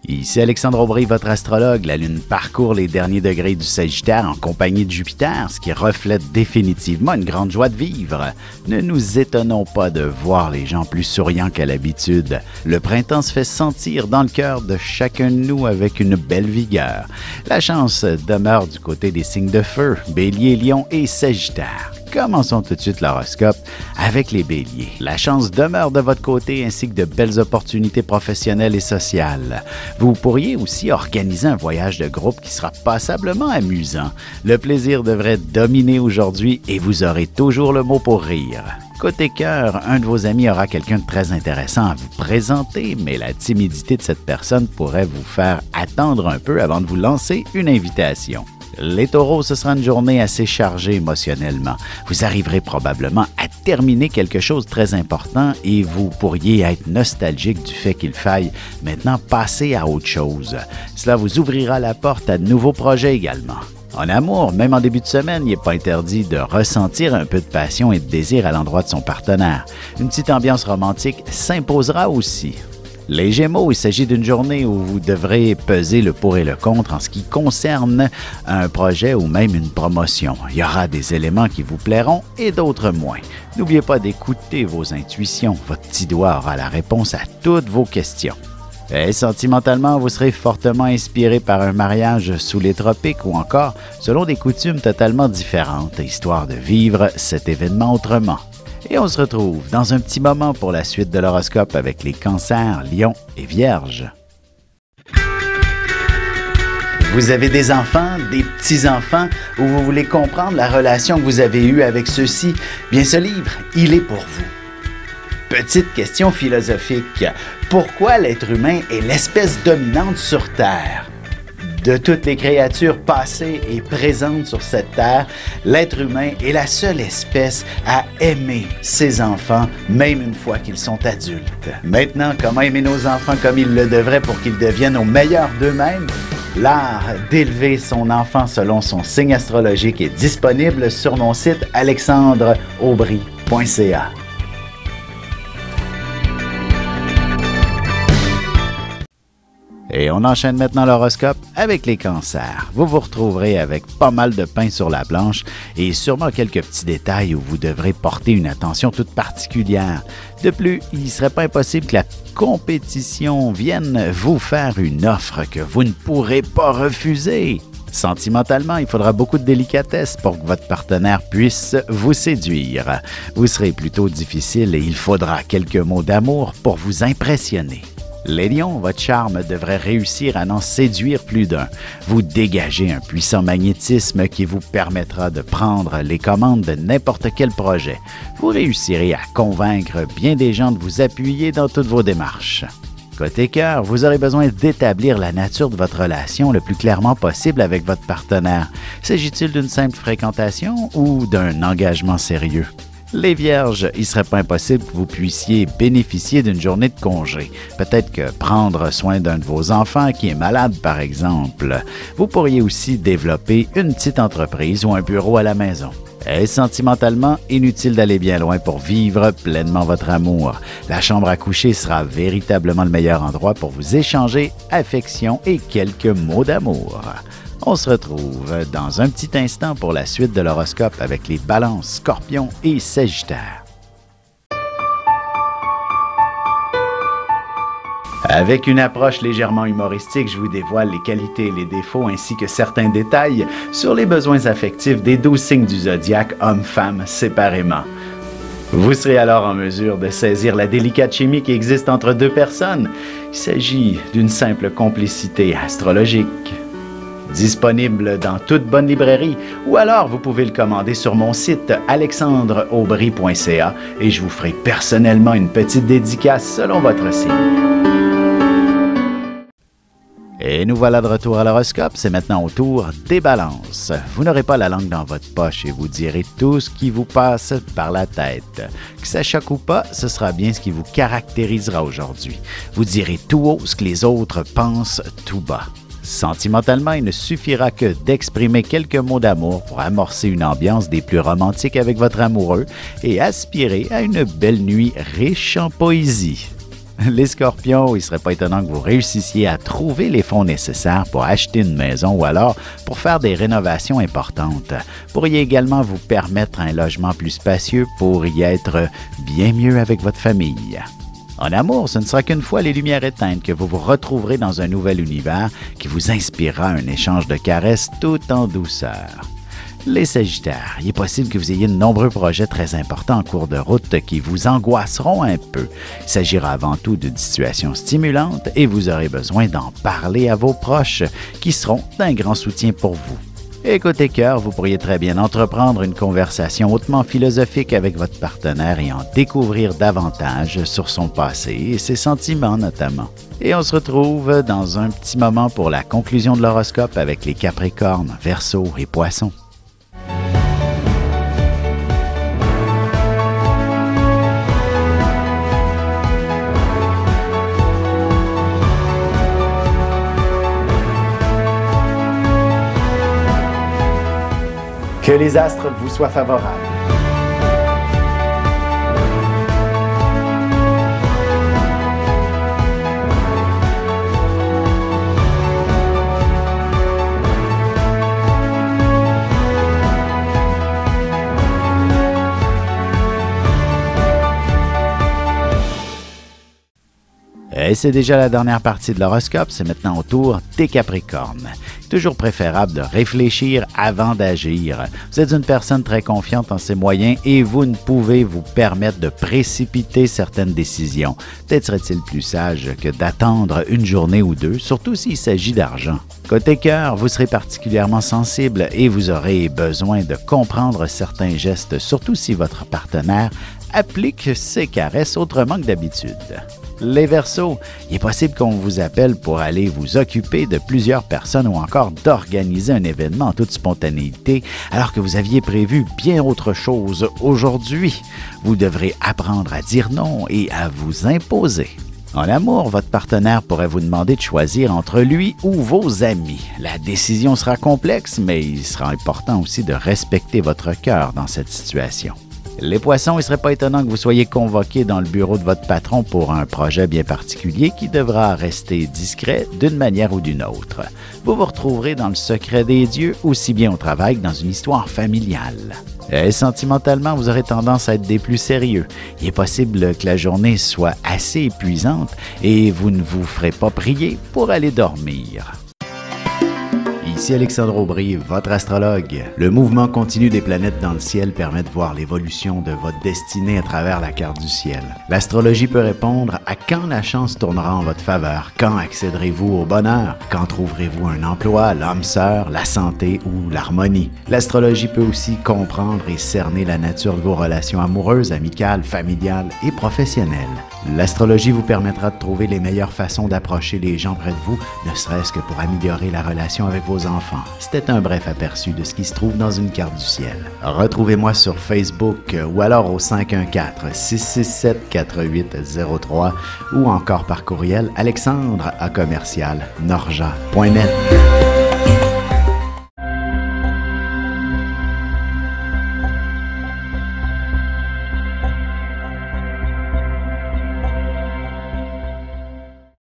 Ici Alexandre Aubry, votre astrologue. La Lune parcourt les derniers degrés du Sagittaire en compagnie de Jupiter, ce qui reflète définitivement une grande joie de vivre. Ne nous étonnons pas de voir les gens plus souriants qu'à l'habitude. Le printemps se fait sentir dans le cœur de chacun de nous avec une belle vigueur. La chance demeure du côté des signes de feu, Bélier, Lion et Sagittaire. Commençons tout de suite l'horoscope avec les Béliers. La chance demeure de votre côté ainsi que de belles opportunités professionnelles et sociales. Vous pourriez aussi organiser un voyage de groupe qui sera passablement amusant. Le plaisir devrait dominer aujourd'hui et vous aurez toujours le mot pour rire. Côté cœur, un de vos amis aura quelqu'un de très intéressant à vous présenter, mais la timidité de cette personne pourrait vous faire attendre un peu avant de vous lancer une invitation. Les taureaux, ce sera une journée assez chargée émotionnellement. Vous arriverez probablement à terminer quelque chose de très important et vous pourriez être nostalgique du fait qu'il faille maintenant passer à autre chose. Cela vous ouvrira la porte à de nouveaux projets également. En amour, même en début de semaine, il n'est pas interdit de ressentir un peu de passion et de désir à l'endroit de son partenaire. Une petite ambiance romantique s'imposera aussi. Les Gémeaux, il s'agit d'une journée où vous devrez peser le pour et le contre en ce qui concerne un projet ou même une promotion. Il y aura des éléments qui vous plairont et d'autres moins. N'oubliez pas d'écouter vos intuitions. Votre petit doigt aura la réponse à toutes vos questions. Et sentimentalement, vous serez fortement inspiré par un mariage sous les tropiques ou encore selon des coutumes totalement différentes, histoire de vivre cet événement autrement. Et on se retrouve dans un petit moment pour la suite de l'horoscope avec les Cancers, Lions et Vierges. Vous avez des enfants, des petits-enfants, ou vous voulez comprendre la relation que vous avez eue avec ceux-ci? Bien, ce livre, il est pour vous. Petite question philosophique. Pourquoi l'être humain est l'espèce dominante sur Terre? De toutes les créatures passées et présentes sur cette terre, l'être humain est la seule espèce à aimer ses enfants, même une fois qu'ils sont adultes. Maintenant, comment aimer nos enfants comme ils le devraient pour qu'ils deviennent au meilleur d'eux-mêmes? L'art d'élever son enfant selon son signe astrologique est disponible sur mon site alexandreaubry.ca. Et on enchaîne maintenant l'horoscope avec les Cancers. Vous vous retrouverez avec pas mal de pain sur la planche et sûrement quelques petits détails où vous devrez porter une attention toute particulière. De plus, il ne serait pas impossible que la compétition vienne vous faire une offre que vous ne pourrez pas refuser. Sentimentalement, il faudra beaucoup de délicatesse pour que votre partenaire puisse vous séduire. Vous serez plutôt difficile et il faudra quelques mots d'amour pour vous impressionner. Les Lions, votre charme devrait réussir à en séduire plus d'un. Vous dégagez un puissant magnétisme qui vous permettra de prendre les commandes de n'importe quel projet. Vous réussirez à convaincre bien des gens de vous appuyer dans toutes vos démarches. Côté cœur, vous aurez besoin d'établir la nature de votre relation le plus clairement possible avec votre partenaire. S'agit-il d'une simple fréquentation ou d'un engagement sérieux? Les Vierges, il ne serait pas impossible que vous puissiez bénéficier d'une journée de congé. Peut-être que prendre soin d'un de vos enfants qui est malade, par exemple. Vous pourriez aussi développer une petite entreprise ou un bureau à la maison. Et sentimentalement, inutile d'aller bien loin pour vivre pleinement votre amour. La chambre à coucher sera véritablement le meilleur endroit pour vous échanger affection et quelques mots d'amour. On se retrouve dans un petit instant pour la suite de l'horoscope avec les Balances, Scorpions et Sagittaires. Avec une approche légèrement humoristique, je vous dévoile les qualités et les défauts ainsi que certains détails sur les besoins affectifs des 12 signes du zodiaque, hommes-femmes séparément. Vous serez alors en mesure de saisir la délicate chimie qui existe entre deux personnes. Il s'agit d'une simple complicité astrologique. Disponible dans toute bonne librairie ou alors vous pouvez le commander sur mon site alexandreaubry.ca et je vous ferai personnellement une petite dédicace selon votre signe. Et nous voilà de retour à l'horoscope, c'est maintenant au tour des Balances. Vous n'aurez pas la langue dans votre poche et vous direz tout ce qui vous passe par la tête. Que ça choque ou pas, ce sera bien ce qui vous caractérisera aujourd'hui. Vous direz tout haut ce que les autres pensent tout bas. Sentimentalement, il ne suffira que d'exprimer quelques mots d'amour pour amorcer une ambiance des plus romantiques avec votre amoureux et aspirer à une belle nuit riche en poésie. Les Scorpions, il ne serait pas étonnant que vous réussissiez à trouver les fonds nécessaires pour acheter une maison ou alors pour faire des rénovations importantes. Vous pourriez également vous permettre un logement plus spacieux pour y être bien mieux avec votre famille. En amour, ce ne sera qu'une fois les lumières éteintes que vous vous retrouverez dans un nouvel univers qui vous inspirera un échange de caresses tout en douceur. Les Sagittaires, il est possible que vous ayez de nombreux projets très importants en cours de route qui vous angoisseront un peu. Il s'agira avant tout d'une situation stimulante et vous aurez besoin d'en parler à vos proches qui seront d'un grand soutien pour vous. Et côté cœur, vous pourriez très bien entreprendre une conversation hautement philosophique avec votre partenaire et en découvrir davantage sur son passé et ses sentiments notamment. Et on se retrouve dans un petit moment pour la conclusion de l'horoscope avec les Capricornes, Verseaux et Poissons. Que les astres vous soient favorables. Et c'est déjà la dernière partie de l'horoscope, c'est maintenant au tour des Capricornes. Toujours préférable de réfléchir avant d'agir. Vous êtes une personne très confiante en ses moyens et vous ne pouvez vous permettre de précipiter certaines décisions. Peut-être serait-il plus sage que d'attendre une journée ou deux, surtout s'il s'agit d'argent. Côté cœur, vous serez particulièrement sensible et vous aurez besoin de comprendre certains gestes, surtout si votre partenaire applique ses caresses autrement que d'habitude. Les Verseaux, il est possible qu'on vous appelle pour aller vous occuper de plusieurs personnes ou encore d'organiser un événement en toute spontanéité alors que vous aviez prévu bien autre chose aujourd'hui. Vous devrez apprendre à dire non et à vous imposer. En amour, votre partenaire pourrait vous demander de choisir entre lui ou vos amis. La décision sera complexe, mais il sera important aussi de respecter votre cœur dans cette situation. Les Poissons, il ne serait pas étonnant que vous soyez convoqués dans le bureau de votre patron pour un projet bien particulier qui devra rester discret d'une manière ou d'une autre. Vous vous retrouverez dans le secret des dieux, aussi bien au travail que dans une histoire familiale. Et sentimentalement, vous aurez tendance à être des plus sérieux. Il est possible que la journée soit assez épuisante et vous ne vous ferez pas prier pour aller dormir. Ici Alexandre Aubry, votre astrologue. Le mouvement continu des planètes dans le ciel permet de voir l'évolution de votre destinée à travers la carte du ciel. L'astrologie peut répondre à quand la chance tournera en votre faveur, quand accéderez-vous au bonheur, quand trouverez-vous un emploi, l'âme sœur, la santé ou l'harmonie. L'astrologie peut aussi comprendre et cerner la nature de vos relations amoureuses, amicales, familiales et professionnelles. L'astrologie vous permettra de trouver les meilleures façons d'approcher les gens près de vous, ne serait-ce que pour améliorer la relation avec vos enfants. C'était un bref aperçu de ce qui se trouve dans une carte du ciel. Retrouvez-moi sur Facebook ou alors au 514-667-4803 ou encore par courriel alexandre@norja.net.